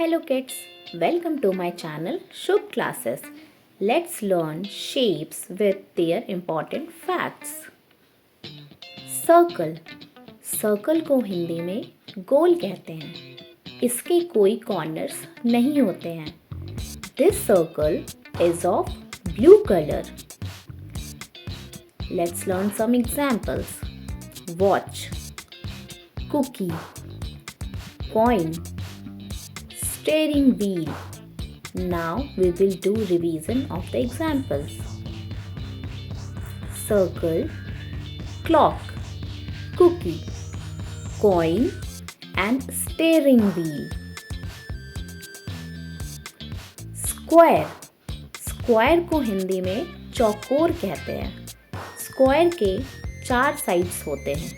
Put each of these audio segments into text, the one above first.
Hello kids, welcome to my channel Shubh Classes. Let's learn shapes with their important facts. Circle circle को हिंदी में गोल कहते हैं. इसके कोई कॉर्नर्स नहीं होते हैं. This circle is of blue colour. Let's learn some examples. Watch, cookie, coin, steering wheel. Now we will do revision of the examples. Circle, clock, cookie, coin and steering wheel. Square, square को हिंदी में चौकोर कहते हैं. Square के 4 sides होते हैं.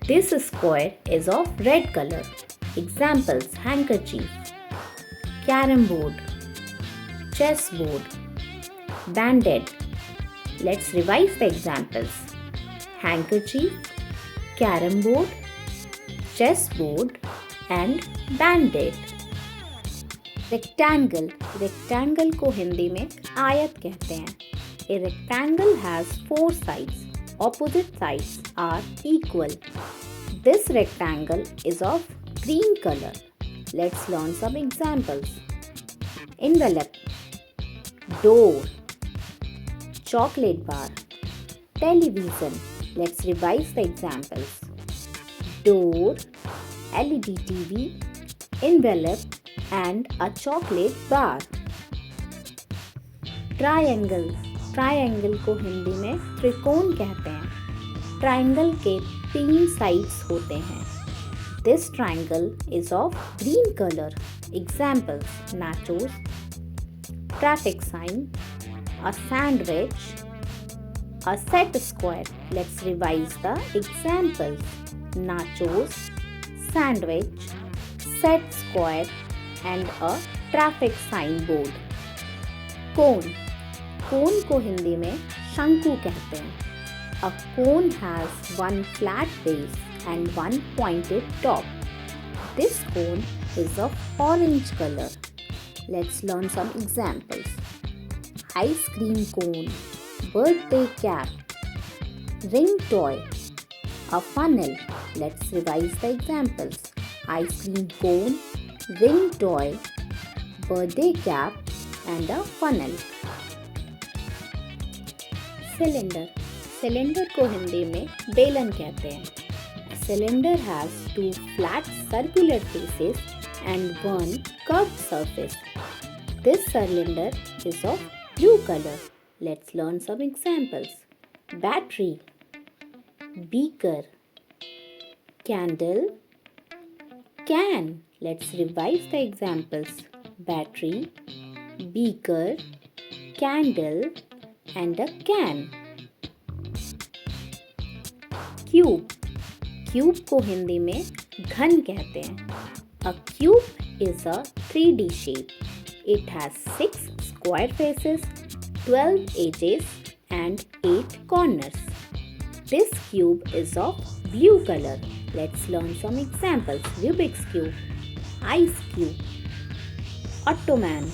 This square is of red color. Examples: handkerchief, carom board, chess board, band-aid. Let's revise the examples. Handkerchief, carom board, chess board and band-aid. Rectangle, rectangle को हिंदी में आयत कहते हैं. A rectangle has 4 sides. Opposite sides are equal. This rectangle is of green color. Let's learn some examples. Envelope, door, chocolate bar, television. Let's revise the examples. Door, LED TV, envelope and a chocolate bar. Triangle, triangle को हिंदी में त्रिकोण कहते हैं. Triangle के 3 sides होते हैं. This triangle is of green color. Examples: nachos, traffic sign, a sandwich, a set square. Let's revise the examples. Nachos, sandwich, set square and a traffic sign board. Cone, cone को हिंदी में शंकु कहते हैं. A cone has one flat base and one pointed top. This cone is of orange color. Let's learn some examples. Ice cream cone, birthday cap, ring toy, a funnel. Let's revise the examples. Ice cream cone, ring toy, birthday cap and a funnel. Cylinder, cylinder को हिंदी में बेलन कहते हैं. Cylinder has 2 flat circular faces and 1 curved surface. This cylinder is of blue color. Let's learn some examples. Battery, beaker, candle, can. Let's revise the examples. Battery, beaker, candle and a can. Cube, cube को हिंदी में घन कहते हैं. A cube is a 3D shape. It has 6 square faces, 12 edges and 8 corners. This cube is of blue color. Let's learn some examples. Rubik's cube, ice cube, Ottoman,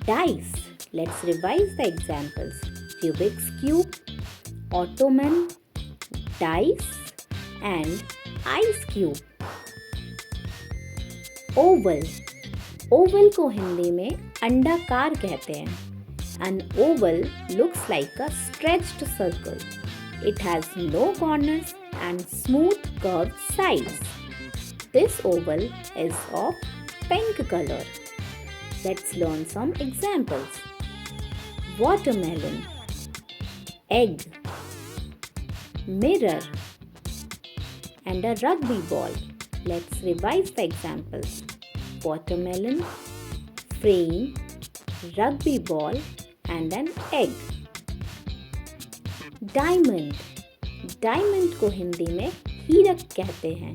dice. Let's revise the examples. Rubik's cube, Ottoman, dice and ice cube. Oval, oval को हिंदी में अंडाकार कहते हैं. An oval looks like a stretched circle. It has no corners and smooth curved sides. This oval is of pink color. Let's learn some examples. Watermelon, egg, mirror and a rugby ball. Let's revise the examples. Watermelon, frame, rugby ball and an egg. Diamond, diamond को हिंदी में हीरक कहते हैं.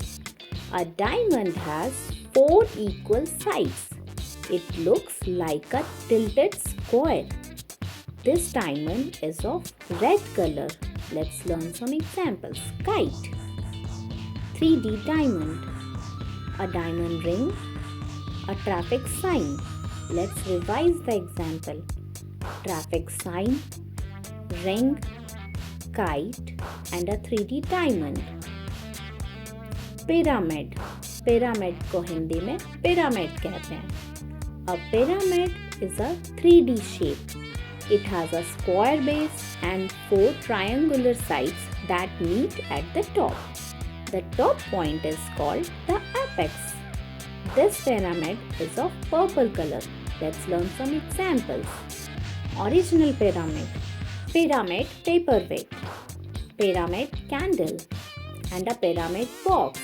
A diamond has 4 equal sides. It looks like a tilted square. This diamond is of red color. Let's learn some examples. Kite, 3D diamond, a diamond ring, A traffic sign. Let's revise the example. Traffic sign, ring, kite and a 3D diamond. Pyramid. Pyramid को हिंदी में pyramid कहते हैं. A pyramid is a 3D shape. It has a square base and 4 triangular sides that meet at the top. The top point is called the apex. This pyramid is of purple color. Let's learn some examples. Original pyramid. Pyramid paperweight. Pyramid candle. And a pyramid box.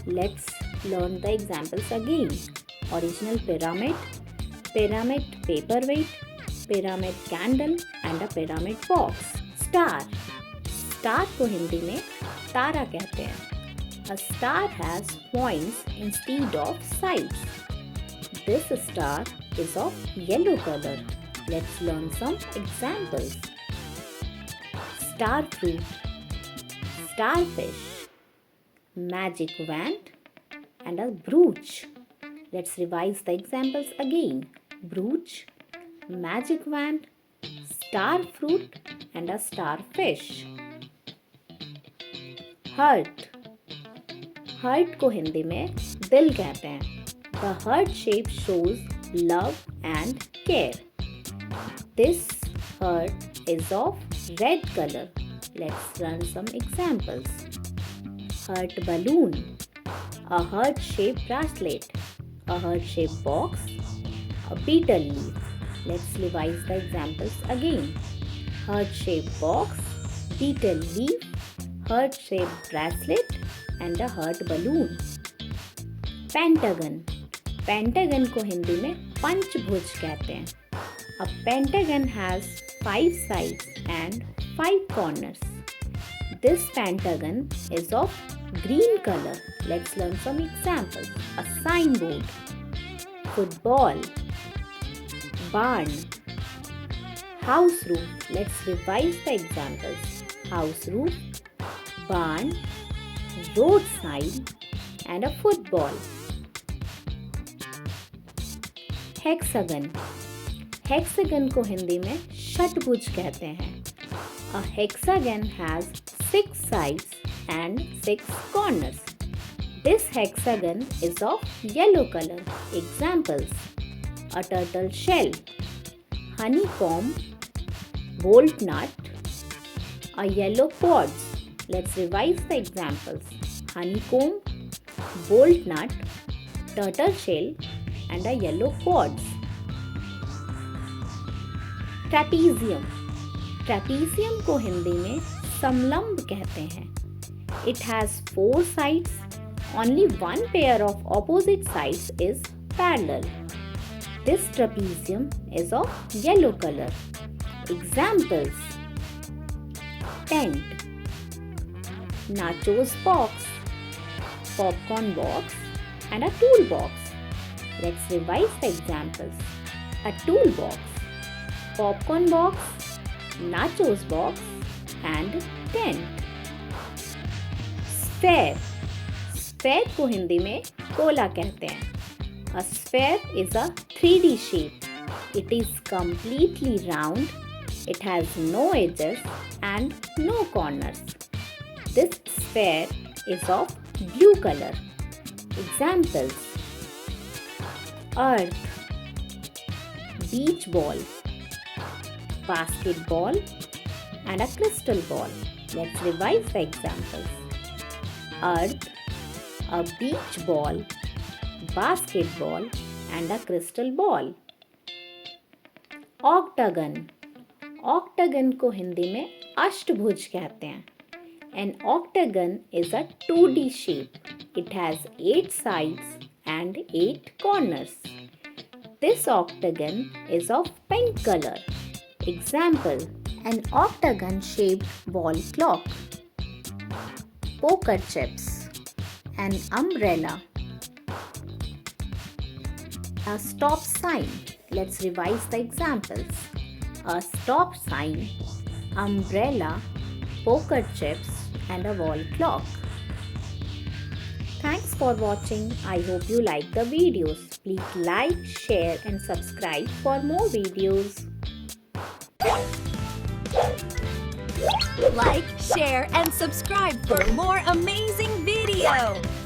Let's learn the examples again. Original pyramid. Pyramid paperweight. Pyramid candle and a pyramid box. Star. Star को हिंदी में तारा कहते हैं. A star has points instead of sides. This star is of yellow color. Let's learn some examples. Star fruit, starfish, magic wand and a brooch. Let's revise the examples again. Brooch, magic wand, star fruit and a starfish. Heart. Heart को हिंदी में दिल कहते हैं. The heart shape shows love and care. This heart is of red color. Let's learn some examples. Heart balloon, a heart-shaped bracelet, a heart-shaped box, a beetle leaf. Let's revise the examples again. Heart-shaped box, beetle leaf, heart-shaped bracelet and a heart balloon. Pentagon. Pentagon को हिंदी में पंचभुज कहते हैं. A pentagon has 5 sides and 5 corners. This pentagon is of green color. Let's learn some examples. A signboard, football, barn, house roof. Let's revise the examples. House roof, barn, road sign and a football. Hexagon. Hexagon को हिंदी में षटभुज कहते हैं. A hexagon has 6 sides and 6 corners. This hexagon is of yellow color. Examples: a turtle shell, honeycomb, bolt nut, a yellow quartz. Let's revise the examples. Honeycomb, bolt nut, turtle shell and a yellow quartz. Trapezium. Trapezium को हिंदी में समलंब कहते हैं. It has 4 sides. Only one pair of opposite sides is parallel. This trapezium is of yellow color. Examples: tent, nachos box, popcorn box and a toolbox. Let's revise the examples. A toolbox, popcorn box, nachos box and tent. Sphere. Sphere को हिंदी में गोला कहते हैं. A sphere is a 3D shape. It is completely round. It has no edges and no corners. This sphere is of blue color. Examples: earth, beach ball, basketball and a crystal ball. Let's revise the examples. Earth, a beach ball, basketball and a crystal ball. Octagon. Octagon को हिंदी में अष्टभुज कहते हैं. An octagon is a 2D shape. It has 8 sides and 8 corners. This octagon is of pink color. Example: an octagon shaped wall clock, poker chips, an umbrella, a stop sign. Let's revise the examples. A stop sign, umbrella, poker chips and a wall clock. Thanks for watching. I hope you like the videos. Please like, share and subscribe for more videos. Like, share, and subscribe for more amazing videos.